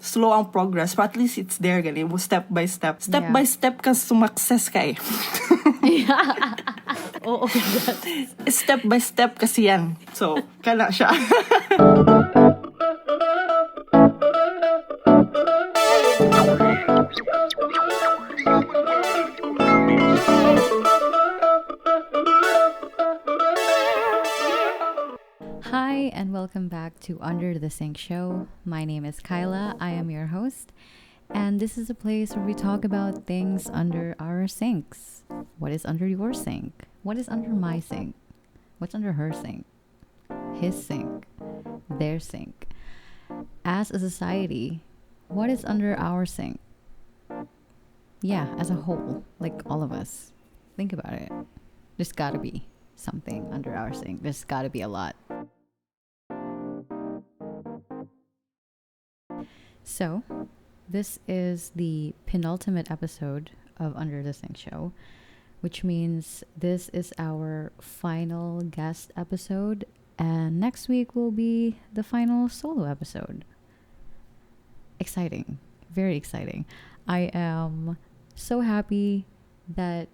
slow ang progress, but at least it's there, gani mo, step by step. Step by step ka sumakses ka eh. Oo, Step by step kasi yan. So, kana siya. Hi, and welcome back to Under the Sink Show. My name is Kyla. I am your host. And this is a place where we talk about things under our sinks. What is under your sink? What is under my sink? What's under her sink? His sink? Their sink? As a society, what is under our sink? Yeah, as a whole, like all of us. Think about it. There's gotta be something under our sink. There's gotta be a lot. So, this is the penultimate episode of Under the Sink Show, which means this is our final guest episode, and next week will be the final solo episode. Exciting. Very exciting. I am so happy that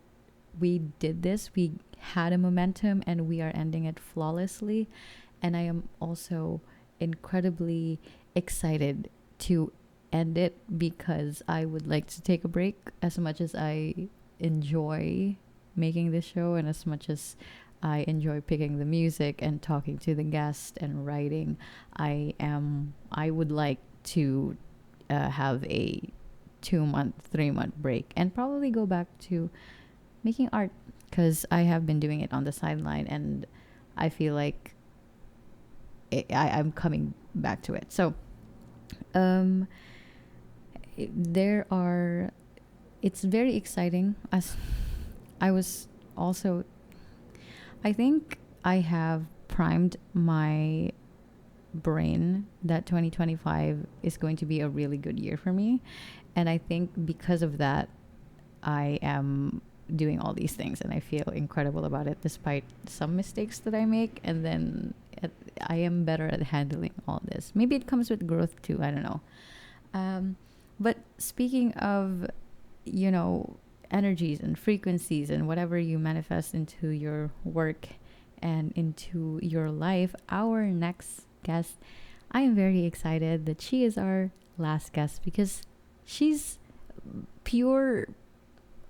we did this. We had a momentum and we are ending it flawlessly. And I am also incredibly excited to end it because I would like to take a break. As much as I enjoy making this show and as much as I enjoy picking the music and talking to the guest and writing, I would like to have a 2-month, 3-month break and probably go back to making art because I have been doing it on the sideline and I feel like I'm coming back to it. So it's very exciting. As I was also, I think I have primed my brain that 2025 is going to be a really good year for me, and I think because of that I am doing all these things and I feel incredible about it despite some mistakes that I make, and then I am better at handling all this. Maybe it comes with growth too, I don't know. But speaking of, energies and frequencies and whatever you manifest into your work and into your life, our next guest, I am very excited that she is our last guest because she's pure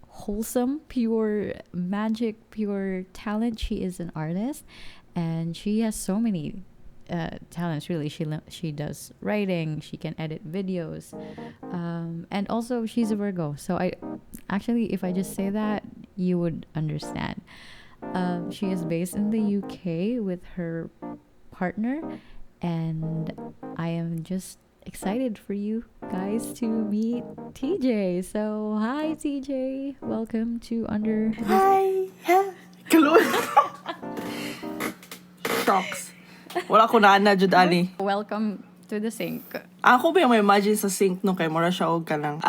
wholesome, pure magic, pure talent. She is an artist and she has so many talents. Really, she does writing, she can edit videos, and also she's a Virgo. So I actually, if I just say that, you would understand. She is based in the UK with her partner, and I am just excited for you guys to meet TJ. So hi TJ, welcome to Under. Hi! Shocks. Wala ko na jud ani. Welcome to the sink. Ako ba yung may imagine sa sink no kay mura siya og kanang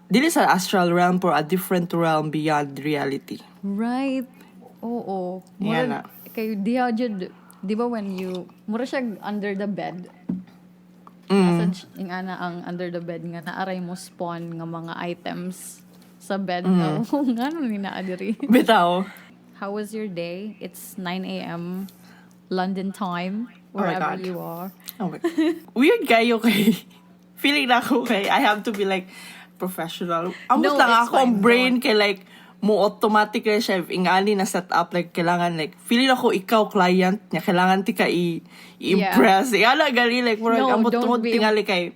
dili sa astral realm or a different realm beyond reality. Right. Oo. Yeah, na. Kayo diha jud, di ba when you mura siya under the bed. Asa ingana ang under the bed nga naaray mo spawn nga mga items sa bed na ngano ni naa diri. Bitaw. How was your day? It's 9 a.m. London time, wherever you are. Oh my God. Weird kayo kay. Feeling na ako kay I have to be like professional. Amos lang ako ang brain kay like mo automatic na siya ingali na set up like kailangan like feeling ako ikaw client niya kailangan ti ka i-impress. Ala gali like murag amo tumod tingali kay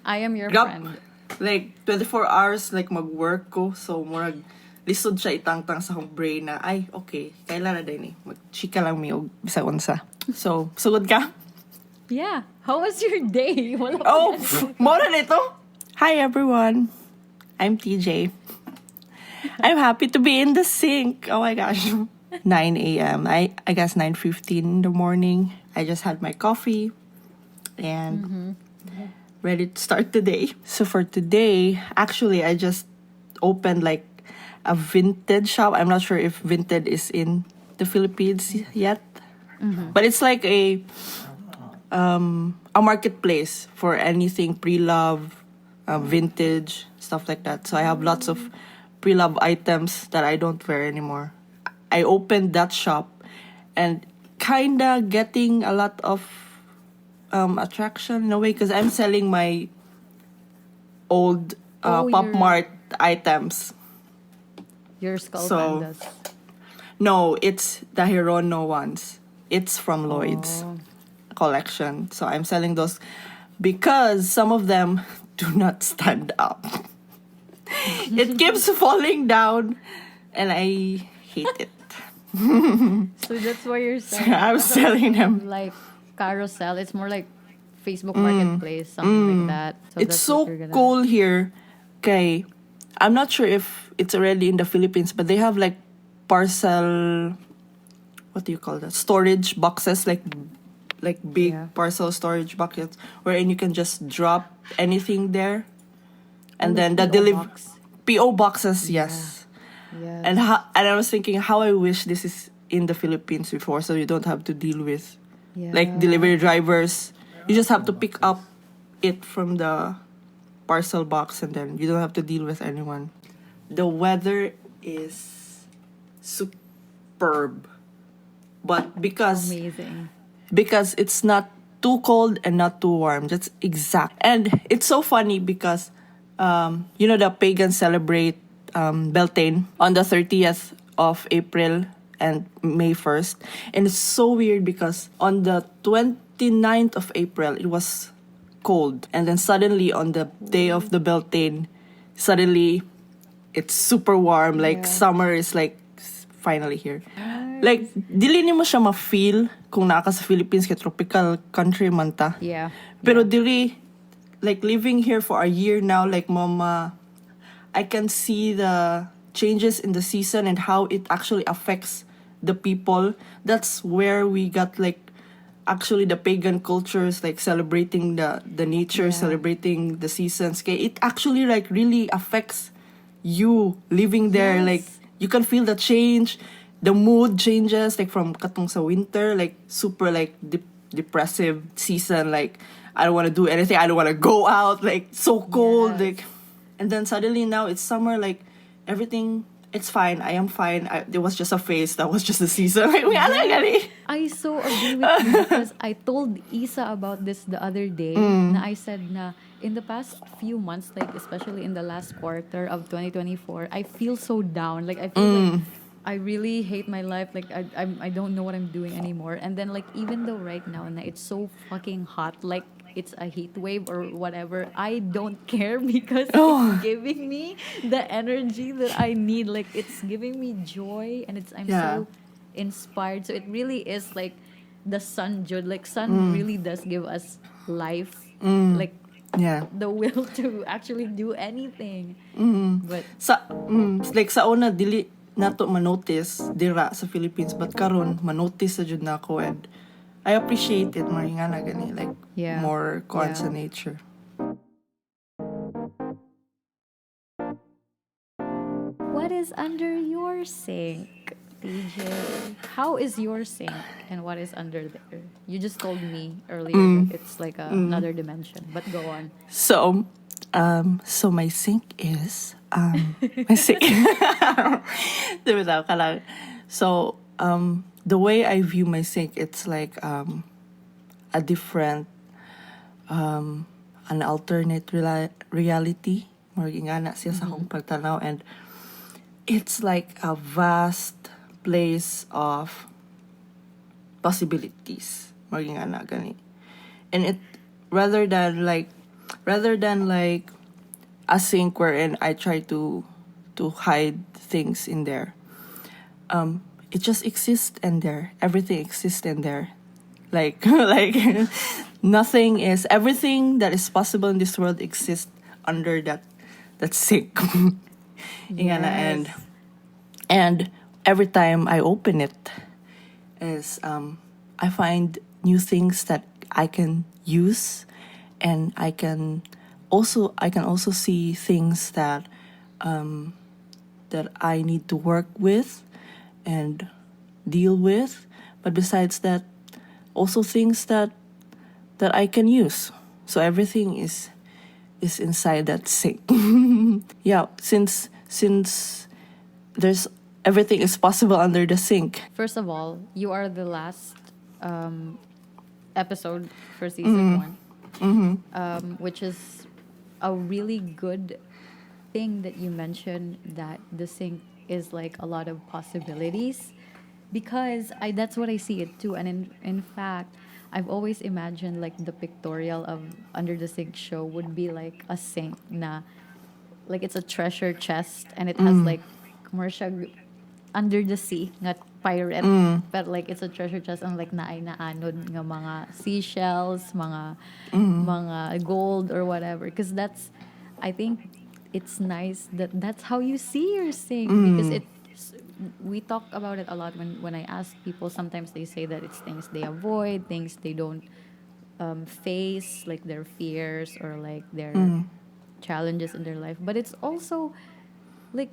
I am your friend. Like 24 hours like mag-work ko so murag lisod siya itangtang sa akong brain na, ay, okay, kailan na din mag-chika lang mi og bisag unsa. So, sugod ka? Yeah. How was your day? Mo na nito. Hi, everyone. I'm TJ. I'm happy to be in the sink. Oh my gosh. 9 a.m. I guess 9:15 in the morning. I just had my coffee and ready to start the day. So for today, actually, I just opened like a vintage shop. I'm not sure if vintage is in the Philippines yet. But it's like a a marketplace for anything pre-love, vintage, stuff like that. So I have lots of pre-love items that I don't wear anymore. I opened that shop and kinda getting a lot of attraction in a way because I'm selling my old Pop your Mart items. skull So pandas. no, it's the Hirono ones. It's from Lloyd's Oh, collection. So I'm selling those because some of them do not stand up. It keeps falling down and I hate it. so that's why you're So selling. I'm So it's selling not them. like carousel. It's more like Facebook Marketplace, something like that. So It's that's what so you're gonna. cool here. Okay. I'm not sure if it's already in the Philippines, but they have like parcel, what do you call that? Storage boxes, like big Yeah. parcel storage buckets wherein you can just drop anything there. Oh, And like then the PO box. PO boxes, Yeah. yes. Yes. And I was thinking how I wish this is in the Philippines before, so you don't have to deal with like Yeah. delivery drivers. You just have to pick up it from the parcel box and then you don't have to deal with anyone. The weather is superb. But Amazing. because it's not too cold and not too warm, that's exact. And it's so funny because the pagans celebrate Beltane on the 30th of April and May 1st. And it's so weird because on the 29th of April, it was cold. And then suddenly on the day of the Beltane, suddenly it's super warm. Like Yeah. summer is like finally here. Like, dili ni mo siya ma-feel kung naka sa Philippines kay tropical country man ta. Yeah. Pero Yeah. dili, like living here for a year now, like mama, I can see the changes in the season and how it actually affects the people. That's where we got like actually the pagan cultures like celebrating the nature, Yeah. celebrating the seasons. Kay it actually like really affects you living there. Like Yes. you can feel the change, the mood changes like from katong sa winter, like super like depressive season. Like I don't want to do anything. I don't want to go out. Like so cold. Yes. Like and then suddenly now it's summer. Like everything, it's fine. I am fine. It was just a phase. That was just a season. Like we I so agree with you because I told Isa about this the other day. Na I said na in the past few months, like especially in the last quarter of 2024, I feel so down. Like I feel like I really hate my life. Like I don't know what I'm doing anymore. And then like even though right now na it's so fucking hot, like it's a heat wave or whatever, I don't care because Oh. it's giving me the energy that I need. Like it's giving me joy and I'm Yeah. so inspired. So it really is like the sun, Jude. Like sun really does give us life. Like Yeah. the will to actually do anything. But Like sa una dili nato manotice dira sa Philippines but karon manotice sa jud nako and I appreciate it more nga na gani like Yeah. more kuan Yeah. sa nature. what is under your sink, DJ? How is your sink and what is under there? You just told me earlier that it's like another dimension. But go on. So my sink is my sink. Diba daw ka lang? So the way I view my sink, it's like a different an alternate reality. More nga na siya sa akong pagtanaw and it's like a vast place of possibilities. More nga na gani. And it rather than like a sink wherein I try to hide things in there. It just exists in there. Everything exists in there. Like like nothing is everything that is possible in this world exists under that sink. Ingana, Yes. and every time I open it is I find new things that I can use and I can also see things that that I need to work with and deal with. But besides that, also things that that I can use. So everything is inside that sink. Yeah, since there's everything is possible under the sink. First of all, you are the last episode for season one, which is a really good thing that you mentioned, that the sink is like a lot of possibilities, because that's what I see it too. And in fact, I've always imagined like the pictorial of Under the Sink show would be like a sink na, like it's a treasure chest, and it has like commercial under the sea, not pirate, but like it's a treasure chest, and like naay naanod nga mga seashells, mga gold or whatever. Because that's, I think it's nice that that's how you see your sink, because we talk about it a lot when I ask people. Sometimes they say that it's things they avoid, things they don't face, like their fears or like their challenges in their life. But it's also like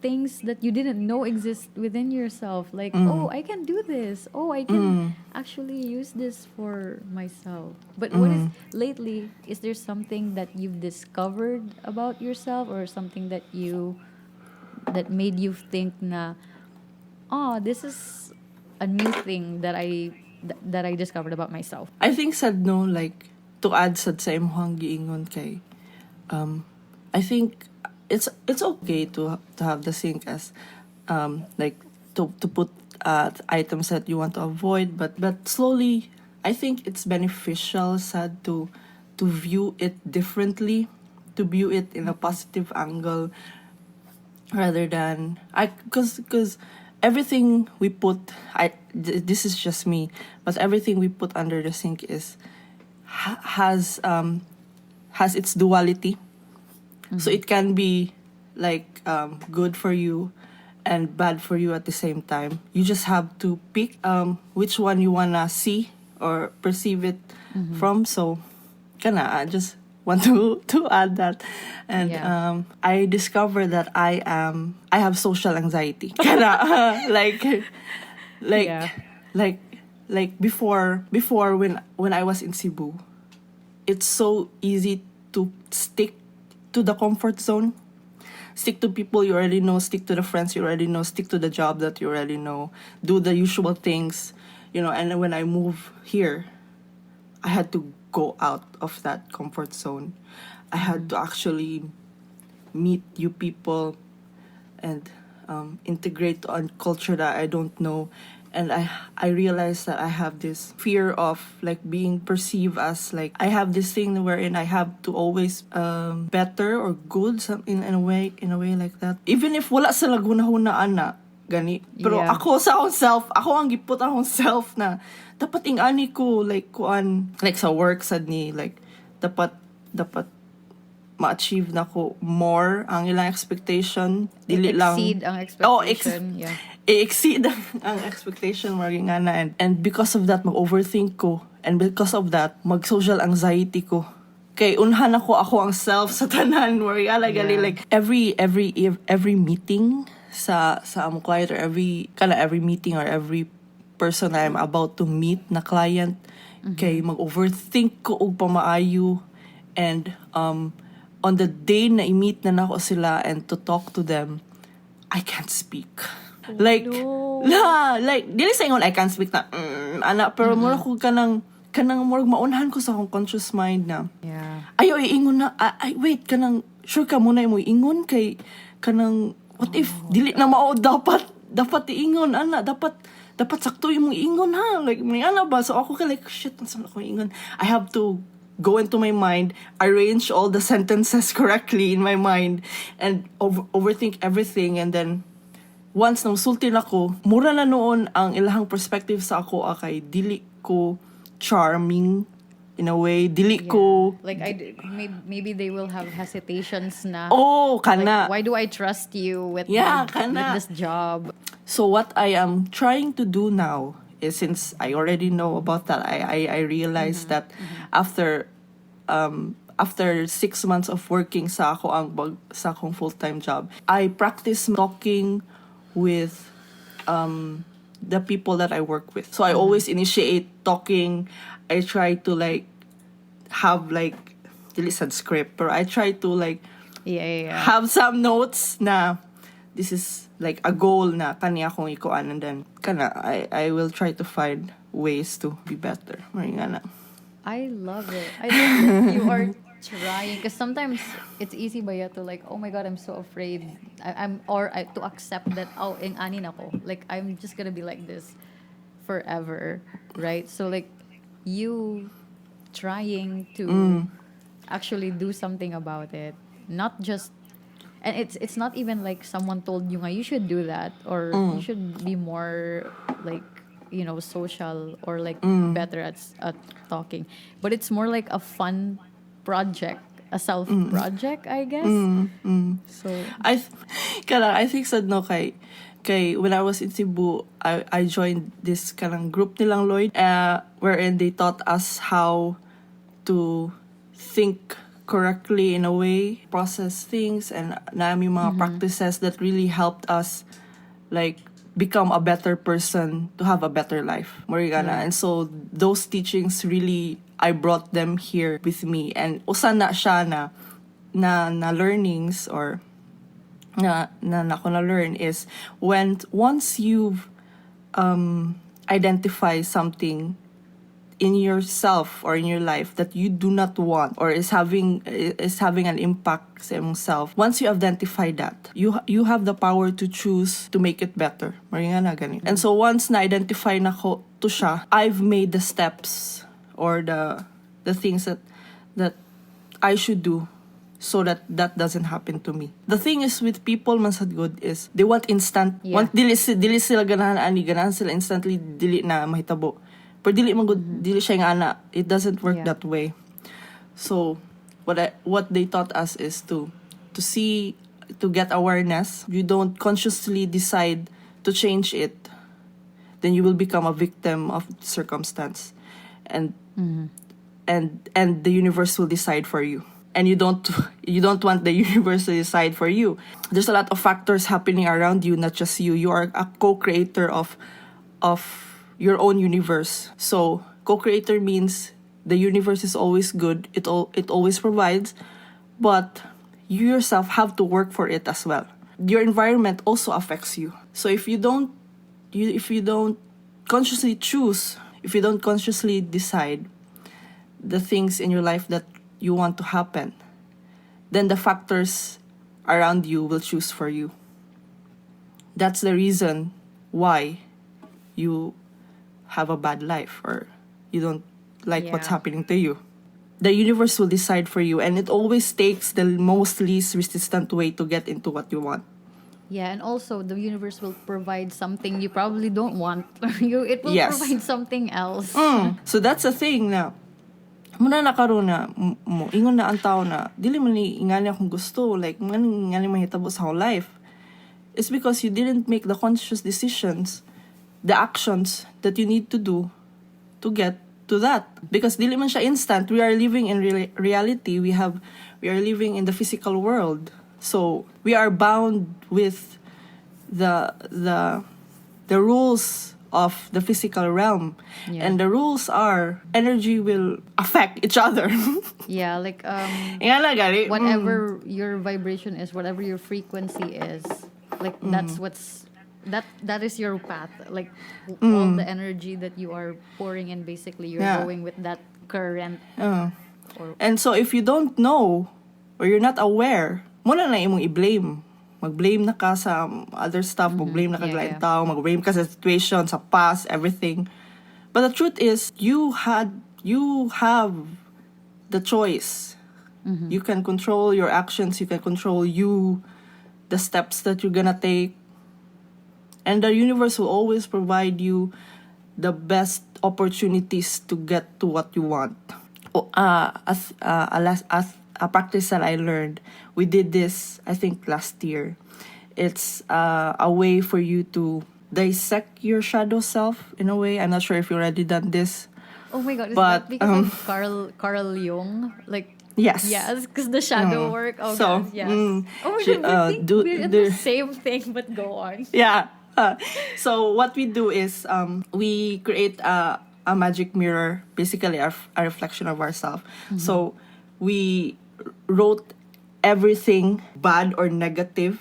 things that you didn't know exist within yourself. Like, oh, I can do this. Oh, I can actually use this for myself. But what is lately? Is there something that you've discovered about yourself, or something that made you think na, oh, this is a new thing that I discovered about myself? I think sad no, like to add sad sa imong giingon kay I think it's okay to have the sink as like to put items that you want to avoid, but slowly I think it's beneficial sad to view it differently, to view it in a positive angle, rather than because everything we put, this is just me, but everything we put under the sink is has its duality. So it can be like good for you and bad for you at the same time. You just have to pick which one you wanna see or perceive it from. So I just want to add that. And Yeah. I discovered that I have social anxiety. like Yeah. like before when I was in Cebu, it's so easy to stick to the comfort zone. Stick to people you already know, stick to the friends you already know, stick to the job that you already know, do the usual things, and then when I move here, I had to go out of that comfort zone. I had to actually meet new people and integrate to a culture that I don't know. And I realized that I have this fear of like being perceived as like I have this thing wherein I have to always better or good in a way like that. Even if wala sa lagunahunaan na gani. Pero Yeah. ako sa akong self, ako ang giput akong self na dapat ingani ko like kuan like sa work sad ni like dapat ma-achieve na ko more ang ilang expectation, dili lang Exceed ang expectation. Yeah. i-exceed ang expectation margi nga na, and because of that mag-overthink ko, and because of that mag-social anxiety ko kay unhan ako ang self sa tanan margi gali Yeah. like every meeting sa among client, or every meeting or every person I'm about to meet na client, kay mag-overthink ko og pamaayo, and on the day na i-meet na nako sila and to talk to them, I can't speak. Like, no. like, dili sa ingon I can't speak na, ana, pero mura ko kanang murag maunhan ko sa akong conscious mind na, Yeah. ayo, iingon na, wait, kanang, sure ka muna mo iingon kay, kanang, what if, dili na mao, dapat iingon, ana, dapat sakto yung iingon ha, like, may ana ba? So ako ka like, shit, saan ako iingon? I have to go into my mind, arrange all the sentences correctly in my mind, and overthink everything. And then once nang sultin ako, mura na noon ang ilahang perspective sa ako kay dili ko charming in a way, dili ko Like maybe they will have hesitations na. kana. Like, why do I trust you with kana. this job? So what I am trying to do now is, since I already know about that, I realized that after 6 months of working sa akong full-time job, I practice talking with the people that I work with. So I always initiate talking. I try to like have like dili sad script, or I try to like Yeah. have some notes na this is like a goal na kanya akong ikuan, and then kana I will try to find ways to be better. Maringa na. I love it. I love that you are trying, because sometimes it's easy ba ya to like, oh my god, I'm so afraid. To accept that, oh, ing anin ako. Like, I'm just gonna be like this forever, right? So like, you trying to actually do something about it, not just, and it's not even like someone told you nga you should do that, or you should be more like, social, or like better at talking, but it's more like a fun project, a self project, I guess. So I think sad no kay when I was in Cebu, I joined this kanang group nilang Lloyd, wherein they taught us how to think correctly in a way, process things, and naami mga practices that really helped us like become a better person, to have a better life. Morigana. And so those teachings really, I brought them here with me. And usa na siya na learnings, or na ko na learn is once you've identify something in yourself or in your life that you do not want, or is having an impact sa imong self. Once you identify that, you have the power to choose to make it better. Maringa na gani. And so once na identify na ko to siya, I've made the steps or the things that I should do so that doesn't happen to me. The thing is with people man sad good is they want instant. Yeah. Want dili sila ganahan sila instantly, dili na mahitabo. Pero dili siya nga ana. It doesn't work that way. So what they taught us is to get awareness. You don't consciously decide to change it, then you will become a victim of circumstance, and the universe will decide for you. And you don't want the universe to decide for you. There's a lot of factors happening around you, not just you. You are a co-creator of your own universe. So co-creator means the universe is always good. It always provides, but you yourself have to work for it as well. Your environment also affects you. So if you don't consciously choose, if you don't consciously decide the things in your life that you want to happen, then the factors around you will choose for you. That's the reason why you have a bad life, or you don't like what's happening to you. The universe will decide for you, and it always takes the most least resistant way to get into what you want. yeah, and also the universe will provide something you probably don't want. It will provide something else. So that's the thing now. Muna na karon na ingon na ang tao na dili man ni ingani akong gusto, like ingani mahitabo sa whole life. It's because you didn't make the conscious decisions, the actions that you need to do to get to that. Because dili man siya instant. We are living in reality. We are living in the physical world. So we are bound with the rules of the physical realm. Yeah. And the rules are energy will affect each other. Yeah, like Gali. whatever your vibration is, whatever your frequency is, like that's what's that is your path. Like all the energy that you are pouring in, basically you're going with that current. And so if you don't know, or you're not aware, muna na imong i-blame. Mag-blame na ka sa other stuff, mag-blame na ka sa tao, mag-blame ka sa situation, sa past, everything. But the truth is, you have the choice. You can control your actions, you can control the steps that you're gonna take. And the universe will always provide you the best opportunities to get to what you want. As a practice that I learned, we did this, I think, last year. It's a way for you to dissect your shadow self in a way. I'm not sure if you already done this. Oh my god, is But, that because of Carl Jung? Like, Yes. yes, because the shadow work. Oh So, god, yes. Oh my she- god, we do- we're in do- the same thing, but go on. Yeah. So what we do is we create a magic mirror, basically a reflection of ourselves. So we wrote everything bad or negative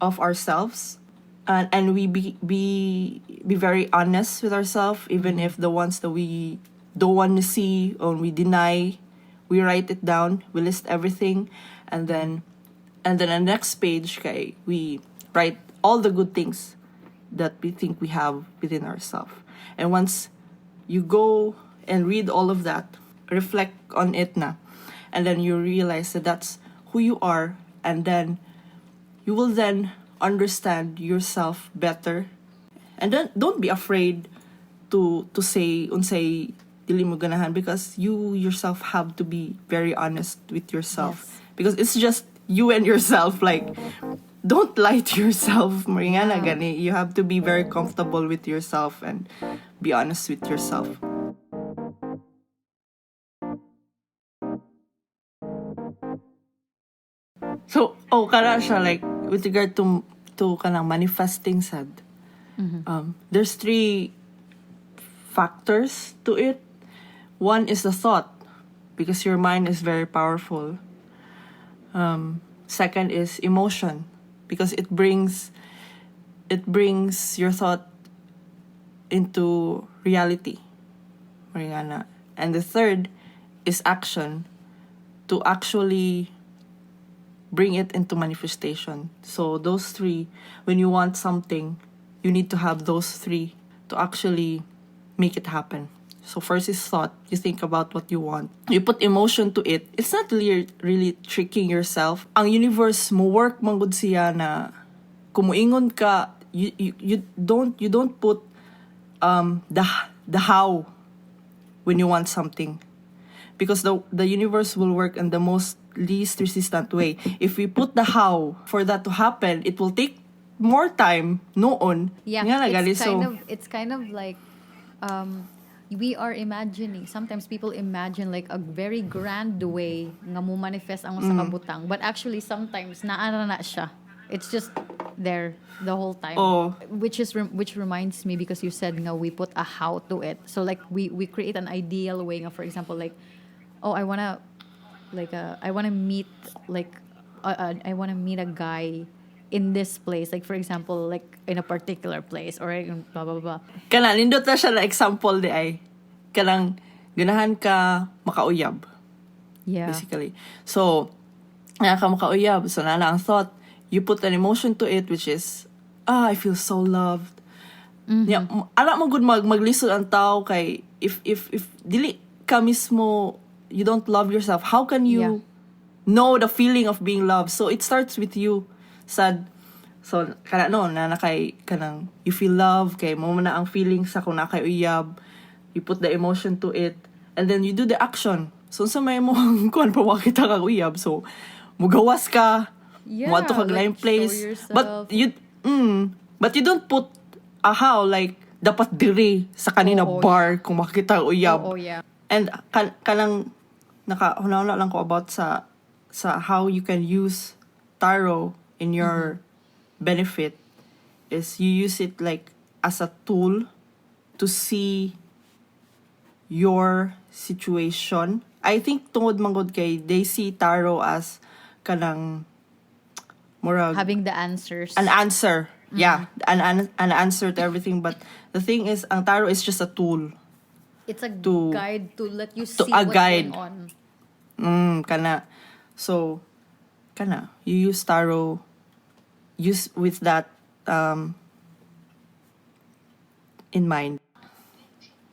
of ourselves, and we be very honest with ourselves, even if the ones that we don't want to see or we deny, we write it down, we list everything, and then on the next page, okay, we write all the good things that we think we have within ourselves. And once you go and read all of that, reflect on it na, and then you realize that that's who you are, and then you will then understand yourself better. And then don't be afraid to say unsay dili mo ganahan, because you yourself have to be very honest with yourself. Yes. Because it's just you and yourself. Like, don't lie to yourself. Maringana gani. You have to be very comfortable with yourself and be honest with yourself. So, kara siya, like, with regard to kanang manifesting sad. There's three factors to it. One is the thought, because your mind is very powerful. Second is emotion, because it brings your thought into reality. Mariana. And the third is action, to actually bring it into manifestation. So those three, when you want something, you need to have those three to actually make it happen. So first is thought. You think about what you want. You put emotion to it. It's not really tricking yourself. Ang universe mo work man gud siya na kumuingon ka, you don't put the how when you want something. Because the universe will work in the most least resistant way. If we put the how for that to happen, it will take more time noon. Yeah, Nga na, gali. it's kind of like we are imagining. Sometimes people imagine like a very grand way nga mo manifest ang sa kabutang, but actually sometimes naara na siya. It's just there the whole time. Which reminds me, because you said nga we put a how to it. So like we create an ideal way nga, for example, like, I wanna meet a guy in this place, like for example, like in a particular place, or blah blah blah. Kana nindot na siya na example di ay kanang ganahan ka makauyab. Yeah. Basically. So, nga ka makauyab. So, nala ang thought, you put an emotion to it, which is, I feel so loved. Yeah, ala mo good maglisod ang tao kay if dili ka mismo, you don't love yourself, how can you know the feeling of being loved? So it starts with you. Sad. So kana no na nakay kanang you feel love kay mo na ang feeling sa kung nakay uyab. You put the emotion to it, and then you do the action. So sa may mo kuan pa wa kita kag uyab, so mugawas ka. Yeah, Want to kag lain place. But you don't put a how, like dapat diri sa kanina bar kung makita uyab. Yeah. And kanang nakahuna lang ko about sa how you can use tarot in your benefit is you use it like as a tool to see your situation. I think tungod manggod kay they see tarot as kanang murag Having the answers. an answer. Yeah, an answer to everything, but the thing is ang tarot is just a tool. It's a to- guide to let you see to a what's guide. going on. Kana. So, kana. You use tarot, use with that in mind.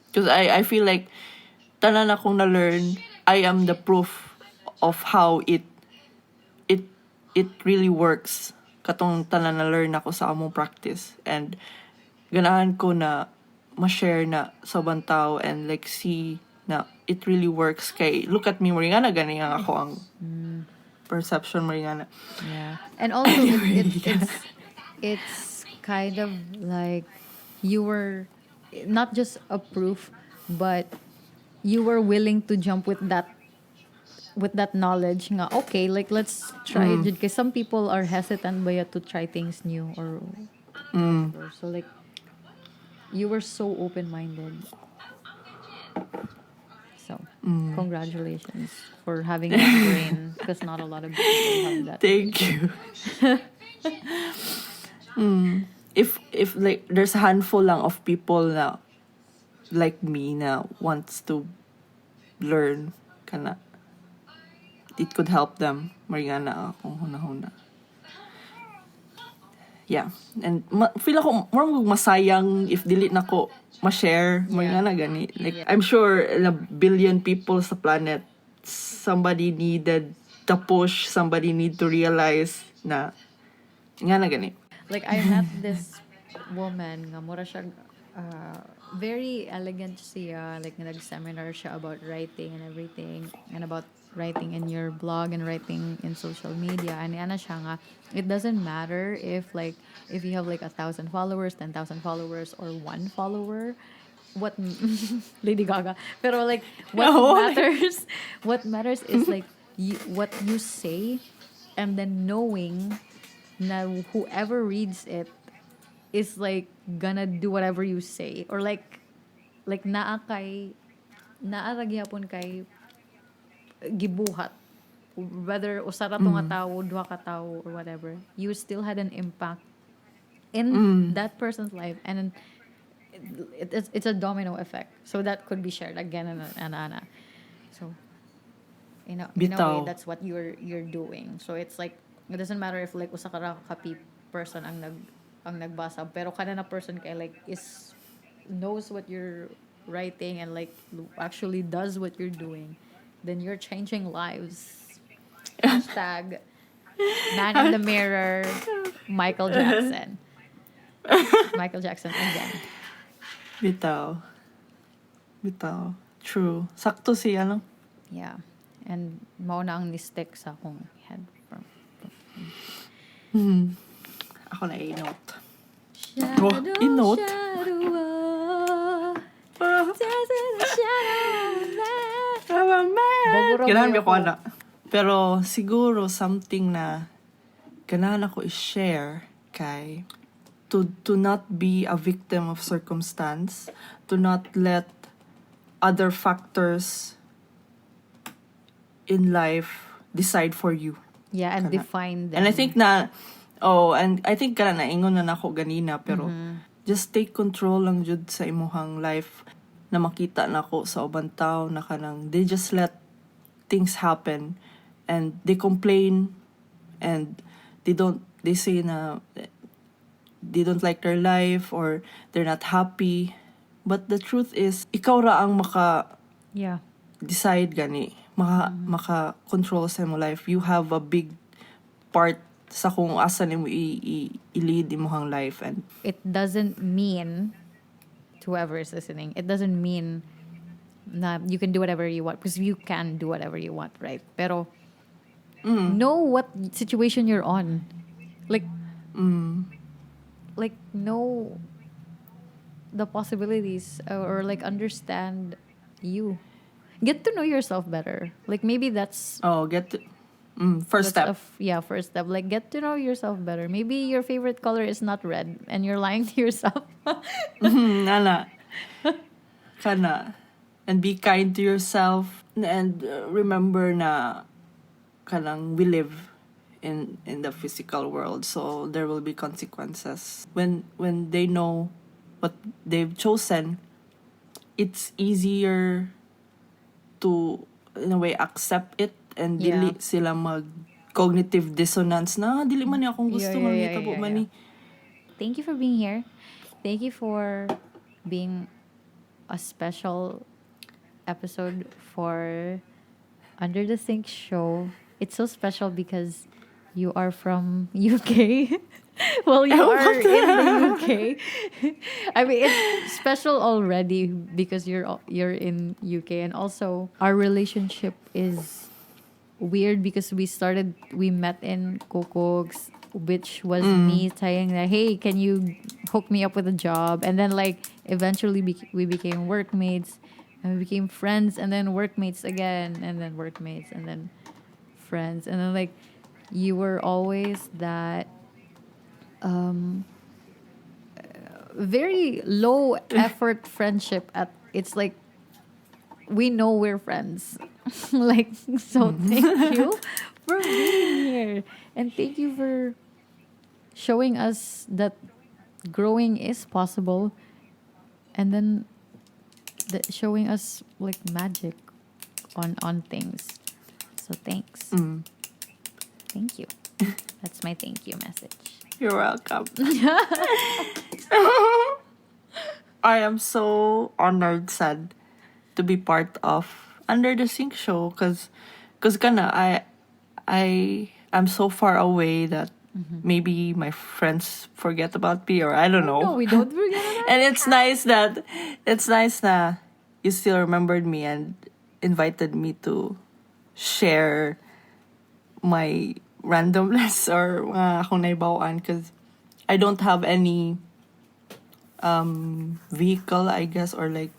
Because I feel like, tanan akong na-learn, I am the proof of how it really works. Katong tanan na-learn ako sa among practice. And, ganahan ko na ma-share na sa ibang tao and like see na it really works. Kay look at me, Maringana, gani nga ako ang perception, Maringana. Yeah. And also it's kind of like you were not just a proof, but you were willing to jump with that knowledge nga, okay, like let's try it, because some people are hesitant ba to try things new, or whatever. So like you were so open-minded. So congratulations for having that brain, because not a lot of people have that. Thank you. If like there's a handful lang of people na like me na wants to learn kana, it could help them. Maringa na ako hunahuna. Yeah. And feel ako more masayang if dili na ko ma-share. Maringa na gani. Like I'm sure a billion people sa planet, somebody needed the push, somebody need to realize na nga na gani. Like I met this woman nga mura siya very elegant siya, like nag-seminar siya about writing and everything, and about writing in your blog and writing in social media. And ana siya nga, it doesn't matter if you have like 1,000 followers, 10,000 followers, or one follower. What Lady Gaga. Pero like what matters is like what you say, and then knowing na whoever reads it is like gonna do whatever you say, or like naa ra gyapon kay gibuhat, whether usara to nga tao, duha ka tao, or whatever, you still had an impact in that person's life, and it's a domino effect, so that could be shared again and. So in a way, Bitaw. that's what you're doing. So it's like it doesn't matter if like usa ka ra ka person ang nagbasa, pero kada na person kay like is knows what you're writing and like actually does what you're doing, then you're changing lives. Hashtag man in the mirror, Michael Jackson. Michael Jackson again. Bitaw. True. Sakto siya, no? Yeah. And mao na ang ni-stick sa akong head from. Ako na i-note. Shadow, i-note? Ganahan ko na. Pero siguro something na ganahan ako i-share kay to not be a victim of circumstance, to not let other factors in life decide for you. Yeah, and Kana. define them. And I think kana naingon na nako ganina, pero just take control lang jud sa imuhang life, na makita nako sa ubang tao na kanang they just let things happen and they complain and they say na they don't like their life or they're not happy, but the truth is ikaw ra ang yeah. decide gani, maka control sa imong life. You have a big part sa kung asa nimo i-lead imong life. And It doesn't mean, to whoever is listening, it doesn't mean na you can do whatever you want, because you can do whatever you want, right? Pero know what situation you're on. Like know the possibilities, or like understand you. Get to know yourself better. Like maybe that's first step. First step. Like get to know yourself better. Maybe your favorite color is not red and you're lying to yourself. Nana. Kana. And be kind to yourself. And remember na kanang we live in the physical world, so there will be consequences. When they know what they've chosen, it's easier to in a way accept it, and dili sila mag cognitive dissonance na dili man ni akong gusto mangitabo man ni. Thank you for being here. Thank you for being a special episode for Under the Sink show. It's so special because you are from UK. Well, you are in the UK. I mean, it's special already because you're in UK, and also our relationship is weird because we met in Kokogs, which was me saying that, hey, can you hook me up with a job? And then like eventually we became workmates, and we became friends, and then workmates again, and then workmates, and then friends, and then like you were always that very low effort friendship. It's like we know we're friends. Like, so thank you for being here. And thank you for showing us that growing is possible. And then showing us like magic on things. So thanks. Thank you. That's my thank you message. You're welcome. I am so honored, sad to be part of Under the Sink show because kana I am so far away that maybe my friends forget about me or I don't know. No, we don't forget about And it's nice na you still remembered me and invited me to share my randomness or mga akong naibawaan because I don't have any vehicle, I guess, or like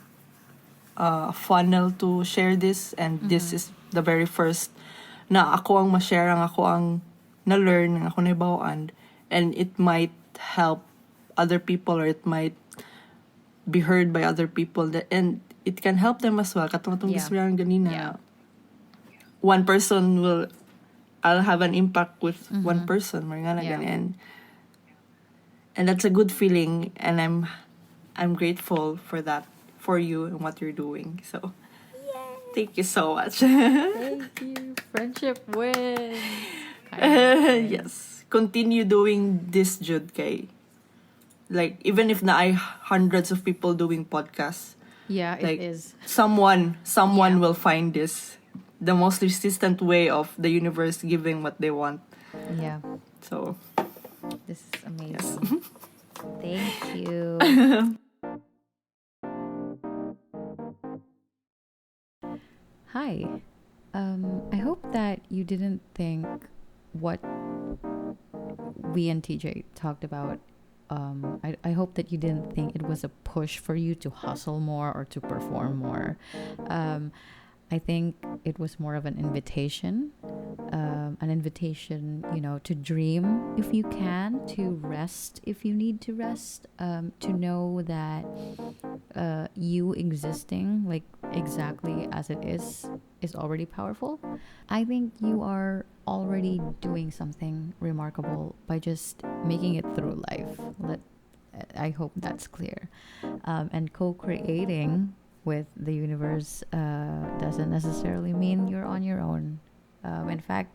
funnel to share this, and this is the very first na ako ang ma-share, ang ako ang na-learn, ang ako naibawaan, and it might help other people or it might be heard by other people and it can help them as well. Katong Yeah. gisbihan ganina. Yeah. One person I'll have an impact with one person, mga na Yeah. ganyan. And that's a good feeling, and I'm grateful for that, for you and what you're doing. So, thank you so much. Thank you. Friendship wins. Yes, continue doing this, Jude. Kay, like even if na I hundreds of people doing podcasts, Yeah, like it is. someone Yeah. will find this the most resistant way of the universe giving what they want. Yeah, So, this is amazing. Thank you. Hi. I hope that you didn't think what we and TJ talked about. I hope that you didn't think it was a push for you to hustle more or to perform more. I think it was more of an invitation, to dream if you can, to rest if you need to rest, to know that you existing like exactly as it is already powerful. I think you are already doing something remarkable by just making it through life. I hope that's clear. And co-creating with the universe doesn't necessarily mean you're on your own. In fact,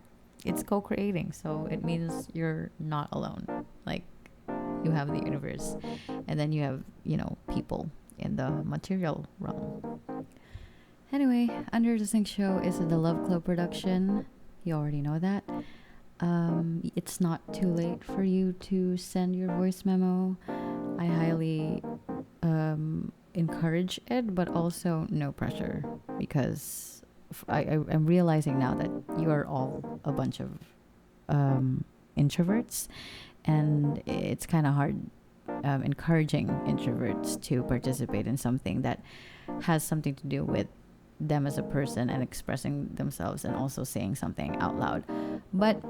it's co-creating, so it means you're not alone. Like, you have the universe, and then you have, people in the material realm. Anyway, Under the Sink Show is the Love Club production. You already know that. It's not too late for you to send your voice memo. I highly encourage it, but also no pressure, because I'm realizing now that you are all a bunch of introverts, and it's kind of hard encouraging introverts to participate in something that has something to do with them as a person and expressing themselves and also saying something out loud. But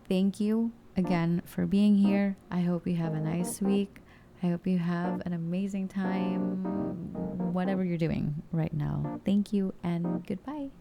thank you again for being here. I hope you have a nice week. I hope you have an amazing time, whatever you're doing right now. Thank you and goodbye.